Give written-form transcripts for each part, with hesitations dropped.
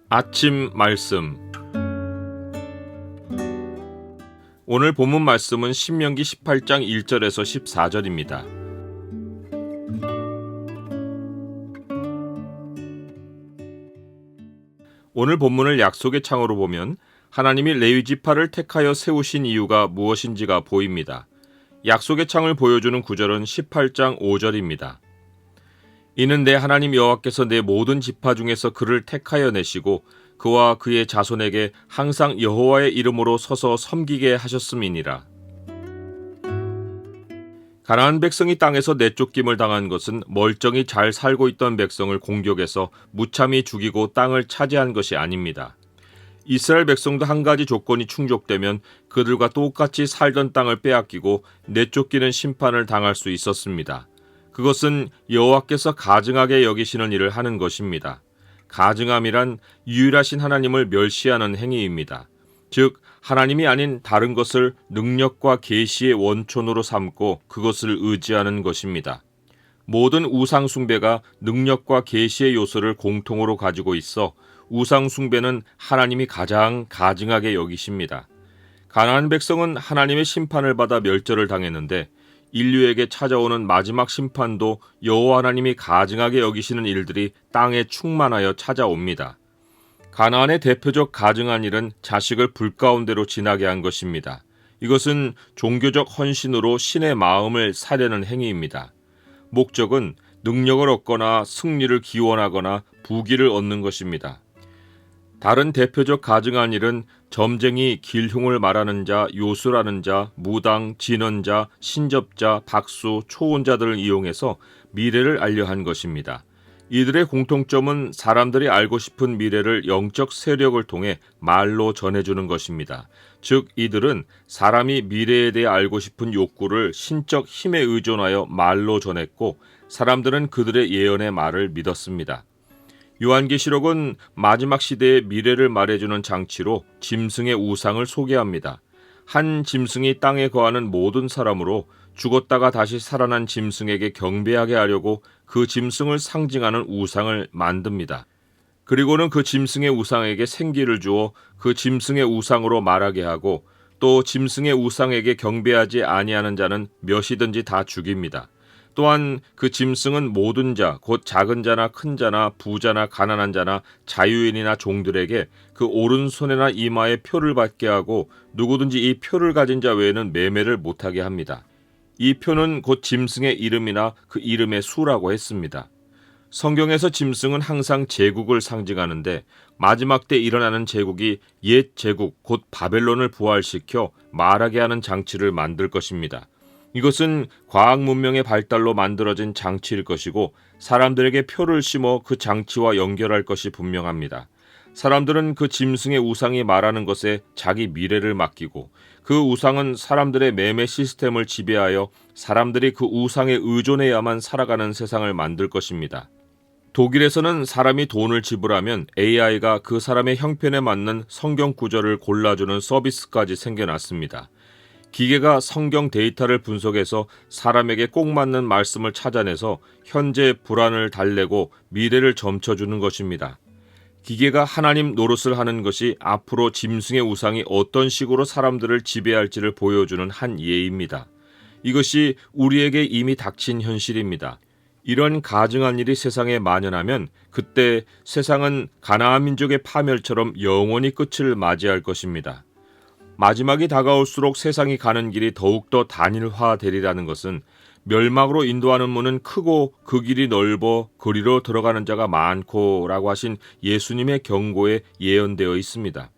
아침 말씀. 오늘 본문 말씀은 신명기 18장 1절에서 14절입니다. 오늘 본문을 약속의 창으로 보면 하나님이 레위 지파를 택하여 세우신 이유가 무엇인지가 보입니다. 약속의 창을 보여주는 구절은 18장 5절입니다. 이는 내 하나님 여호와께서 내 모든 지파 중에서 그를 택하여 내시고 그와 그의 자손에게 항상 여호와의 이름으로 서서 섬기게 하셨음이니라. 가나안 백성이 땅에서 내쫓김을 당한 것은 멀쩡히 잘 살고 있던 백성을 공격해서 무참히 죽이고 땅을 차지한 것이 아닙니다. 이스라엘 백성도 한 가지 조건이 충족되면 그들과 똑같이 살던 땅을 빼앗기고 내쫓기는 심판을 당할 수 있었습니다. 그것은 여호와께서 가증하게 여기시는 일을 하는 것입니다. 가증함이란 유일하신 하나님을 멸시하는 행위입니다. 즉 하나님이 아닌 다른 것을 능력과 계시의 원천으로 삼고 그것을 의지하는 것입니다. 모든 우상 숭배가 능력과 계시의 요소를 공통으로 가지고 있어 우상 숭배는 하나님이 가장 가증하게 여기십니다. 가나안 백성은 하나님의 심판을 받아 멸절을 당했는데 인류에게 찾아오는 마지막 심판도 여호와 하나님이 가증하게 여기시는 일들이 땅에 충만하여 찾아옵니다. 가나안의 대표적 가증한 일은 자식을 불 가운데로 지나게 한 것입니다. 이것은 종교적 헌신으로 신의 마음을 사려는 행위입니다. 목적은 능력을 얻거나 승리를 기원하거나 부귀를 얻는 것입니다. 다른 대표적 가증한 일은 점쟁이, 길흉을 말하는 자, 요술하는 자, 무당, 진언자, 신접자, 박수, 초혼자들을 이용해서 미래를 알려 한 것입니다. 이들의 공통점은 사람들이 알고 싶은 미래를 영적 세력을 통해 말로 전해주는 것입니다. 즉 이들은 사람이 미래에 대해 알고 싶은 욕구를 신적 힘에 의존하여 말로 전했고 사람들은 그들의 예언의 말을 믿었습니다. 요한계시록은 마지막 시대의 미래를 말해주는 장치로 짐승의 우상을 소개합니다. 한 짐승이 땅에 거하는 모든 사람으로 죽었다가 다시 살아난 짐승에게 경배하게 하려고 그 짐승을 상징하는 우상을 만듭니다. 그리고는 그 짐승의 우상에게 생기를 주어 그 짐승의 우상으로 말하게 하고 또 짐승의 우상에게 경배하지 아니하는 자는 몇이든지 다 죽입니다. 또한 그 짐승은 모든 자, 곧 작은 자나 큰 자나 부자나 가난한 자나 자유인이나 종들에게 그 오른손에나 이마에 표를 받게 하고 누구든지 이 표를 가진 자 외에는 매매를 못하게 합니다. 이 표는 곧 짐승의 이름이나 그 이름의 수라고 했습니다. 성경에서 짐승은 항상 제국을 상징하는데 마지막 때 일어나는 제국이 옛 제국, 곧 바벨론을 부활시켜 말하게 하는 장치를 만들 것입니다. 이것은 과학 문명의 발달로 만들어진 장치일 것이고 사람들에게 표를 심어 그 장치와 연결할 것이 분명합니다. 사람들은 그 짐승의 우상이 말하는 것에 자기 미래를 맡기고 그 우상은 사람들의 매매 시스템을 지배하여 사람들이 그 우상에 의존해야만 살아가는 세상을 만들 것입니다. 독일에서는 사람이 돈을 지불하면 AI가 그 사람의 형편에 맞는 성경 구절을 골라주는 서비스까지 생겨났습니다. 기계가 성경 데이터를 분석해서 사람에게 꼭 맞는 말씀을 찾아내서 현재의 불안을 달래고 미래를 점쳐주는 것입니다. 기계가 하나님 노릇을 하는 것이 앞으로 짐승의 우상이 어떤 식으로 사람들을 지배할지를 보여주는 한 예입니다. 이것이 우리에게 이미 닥친 현실입니다. 이런 가증한 일이 세상에 만연하면 그때 세상은 가나안 민족의 파멸처럼 영원히 끝을 맞이할 것입니다. 마지막이 다가올수록 세상이 가는 길이 더욱더 단일화되리라는 것은 멸망으로 인도하는 문은 크고 그 길이 넓어 그리로 들어가는 자가 많고 라고 하신 예수님의 경고에 예언되어 있습니다.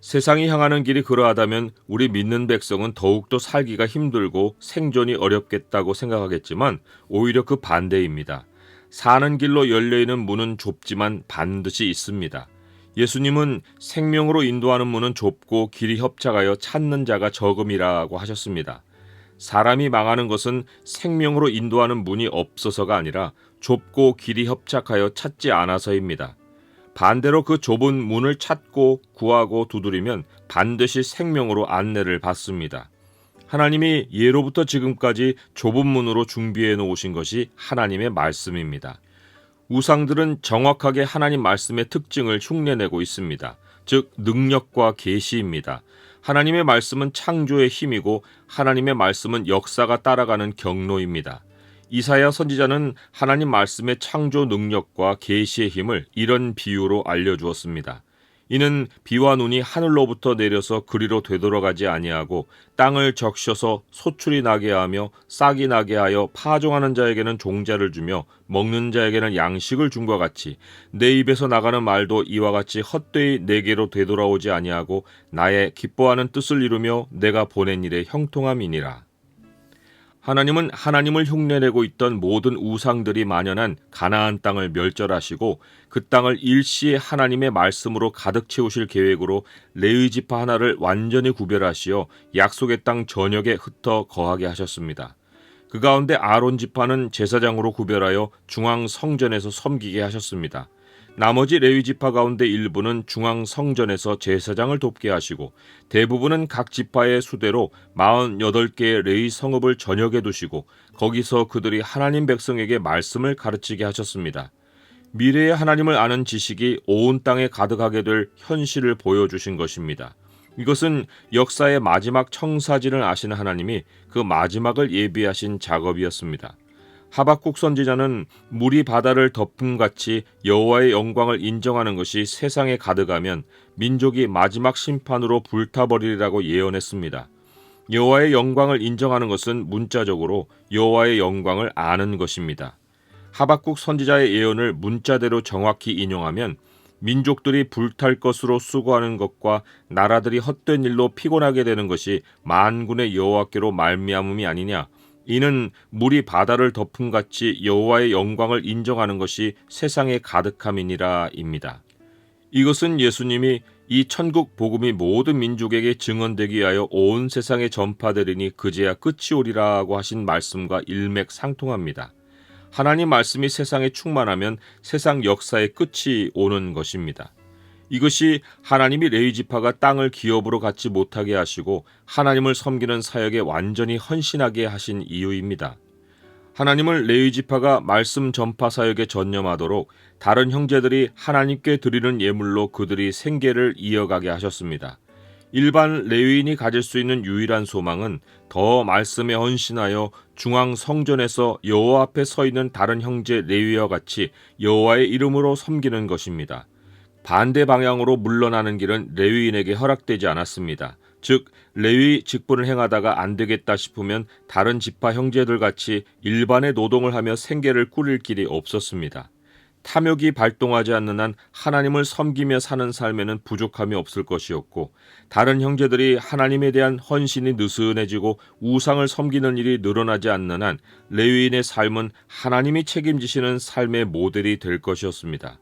세상이 향하는 길이 그러하다면 우리 믿는 백성은 더욱더 살기가 힘들고 생존이 어렵겠다고 생각하겠지만 오히려 그 반대입니다. 사는 길로 열려있는 문은 좁지만 반드시 있습니다. 예수님은 생명으로 인도하는 문은 좁고 길이 협착하여 찾는 자가 적음이라고 하셨습니다. 사람이 망하는 것은 생명으로 인도하는 문이 없어서가 아니라 좁고 길이 협착하여 찾지 않아서입니다. 반대로 그 좁은 문을 찾고 구하고 두드리면 반드시 생명으로 안내를 받습니다. 하나님이 예로부터 지금까지 좁은 문으로 준비해 놓으신 것이 하나님의 말씀입니다. 우상들은 정확하게 하나님 말씀의 특징을 흉내내고 있습니다. 즉 능력과 계시입니다. 하나님의 말씀은 창조의 힘이고 하나님의 말씀은 역사가 따라가는 경로입니다. 이사야 선지자는 하나님 말씀의 창조 능력과 계시의 힘을 이런 비유로 알려주었습니다. 이는 비와 눈이 하늘로부터 내려서 그리로 되돌아가지 아니하고 땅을 적셔서 소출이 나게 하며 싹이 나게 하여 파종하는 자에게는 종자를 주며 먹는 자에게는 양식을 줌과 같이 내 입에서 나가는 말도 이와 같이 헛되이 내게로 되돌아오지 아니하고 나의 기뻐하는 뜻을 이루며 내가 보낸 일에 형통함이니라. 하나님은 하나님을 흉내내고 있던 모든 우상들이 만연한 가나안 땅을 멸절하시고 그 땅을 일시에 하나님의 말씀으로 가득 채우실 계획으로 레위 지파 하나를 완전히 구별하시어 약속의 땅 전역에 흩어 거하게 하셨습니다. 그 가운데 아론 지파는 제사장으로 구별하여 중앙 성전에서 섬기게 하셨습니다. 나머지 레위 지파 가운데 일부는 중앙 성전에서 제사장을 돕게 하시고 대부분은 각 지파의 수대로 48개의 레위 성읍을 전역에 두시고 거기서 그들이 하나님 백성에게 말씀을 가르치게 하셨습니다. 미래의 하나님을 아는 지식이 온 땅에 가득하게 될 현실을 보여주신 것입니다. 이것은 역사의 마지막 청사진을 아시는 하나님이 그 마지막을 예비하신 작업이었습니다. 하박국 선지자는 물이 바다를 덮음같이 여호와의 영광을 인정하는 것이 세상에 가득하면 민족이 마지막 심판으로 불타버리리라고 예언했습니다. 여호와의 영광을 인정하는 것은 문자적으로 여호와의 영광을 아는 것입니다. 하박국 선지자의 예언을 문자대로 정확히 인용하면 민족들이 불탈 것으로 수고하는 것과 나라들이 헛된 일로 피곤하게 되는 것이 만군의 여호와께로 말미암음이 아니냐. 이는 물이 바다를 덮음같이 여호와의 영광을 인정하는 것이 세상에 가득함이니라 입니다. 이것은 예수님이 이 천국 복음이 모든 민족에게 증언되기 위하여 온 세상에 전파되리니 그제야 끝이 오리라고 하신 말씀과 일맥상통합니다. 하나님 말씀이 세상에 충만하면 세상 역사의 끝이 오는 것입니다. 이것이 하나님이 레위 지파가 땅을 기업으로 갖지 못하게 하시고 하나님을 섬기는 사역에 완전히 헌신하게 하신 이유입니다. 하나님은 레위 지파가 말씀 전파 사역에 전념하도록 다른 형제들이 하나님께 드리는 예물로 그들이 생계를 이어가게 하셨습니다. 일반 레위인이 가질 수 있는 유일한 소망은 더 말씀에 헌신하여 중앙 성전에서 여호와 앞에 서 있는 다른 형제 레위와 같이 여호와의 이름으로 섬기는 것입니다. 반대 방향으로 물러나는 길은 레위인에게 허락되지 않았습니다. 즉 레위 직분을 행하다가 안 되겠다 싶으면 다른 지파 형제들 같이 일반의 노동을 하며 생계를 꾸릴 길이 없었습니다. 탐욕이 발동하지 않는 한 하나님을 섬기며 사는 삶에는 부족함이 없을 것이었고 다른 형제들이 하나님에 대한 헌신이 느슨해지고 우상을 섬기는 일이 늘어나지 않는 한 레위인의 삶은 하나님이 책임지시는 삶의 모델이 될 것이었습니다.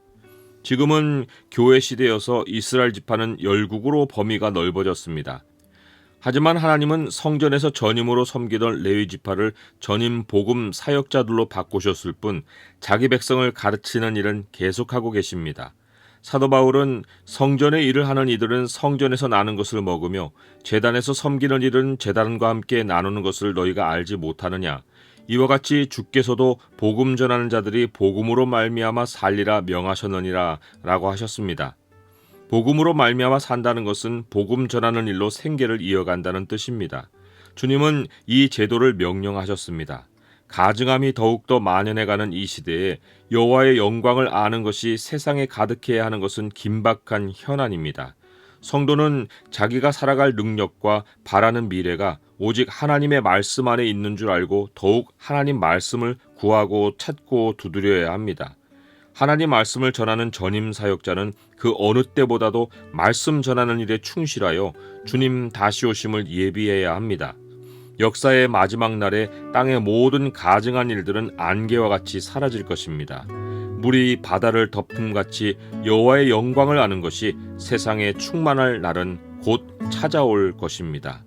지금은 교회 시대여서 이스라엘 지파는 열국으로 범위가 넓어졌습니다. 하지만 하나님은 성전에서 전임으로 섬기던 레위 지파를 전임 복음 사역자들로 바꾸셨을 뿐 자기 백성을 가르치는 일은 계속하고 계십니다. 사도 바울은 성전의 일을 하는 이들은 성전에서 나는 것을 먹으며 제단에서 섬기는 일은 제단과 함께 나누는 것을 너희가 알지 못하느냐. 이와 같이 주께서도 복음 전하는 자들이 복음으로 말미암아 살리라 명하셨느니라 라고 하셨습니다. 복음으로 말미암아 산다는 것은 복음 전하는 일로 생계를 이어간다는 뜻입니다. 주님은 이 제도를 명령하셨습니다. 가증함이 더욱더 만연해가는 이 시대에 여호와의 영광을 아는 것이 세상에 가득해야 하는 것은 긴박한 현안입니다. 성도는 자기가 살아갈 능력과 바라는 미래가 오직 하나님의 말씀 안에 있는 줄 알고 더욱 하나님 말씀을 구하고 찾고 두드려야 합니다. 하나님 말씀을 전하는 전임 사역자는 그 어느 때보다도 말씀 전하는 일에 충실하여 주님 다시 오심을 예비해야 합니다. 역사의 마지막 날에 땅의 모든 가증한 일들은 안개와 같이 사라질 것입니다. 물이 바다를 덮음같이 여호와의 영광을 아는 것이 세상에 충만할 날은 곧 찾아올 것입니다.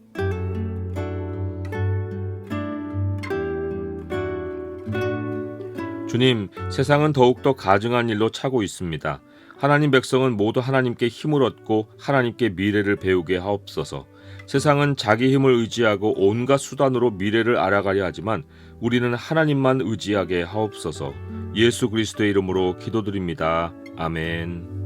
주님, 세상은 더욱더 가증한 일로 차고 있습니다. 하나님 백성은 모두 하나님께 힘을 얻고 하나님께 미래를 배우게 하옵소서. 세상은 자기 힘을 의지하고 온갖 수단으로 미래를 알아가려 하지만 우리는 하나님만 의지하게 하옵소서. 예수 그리스도의 이름으로 기도드립니다. 아멘.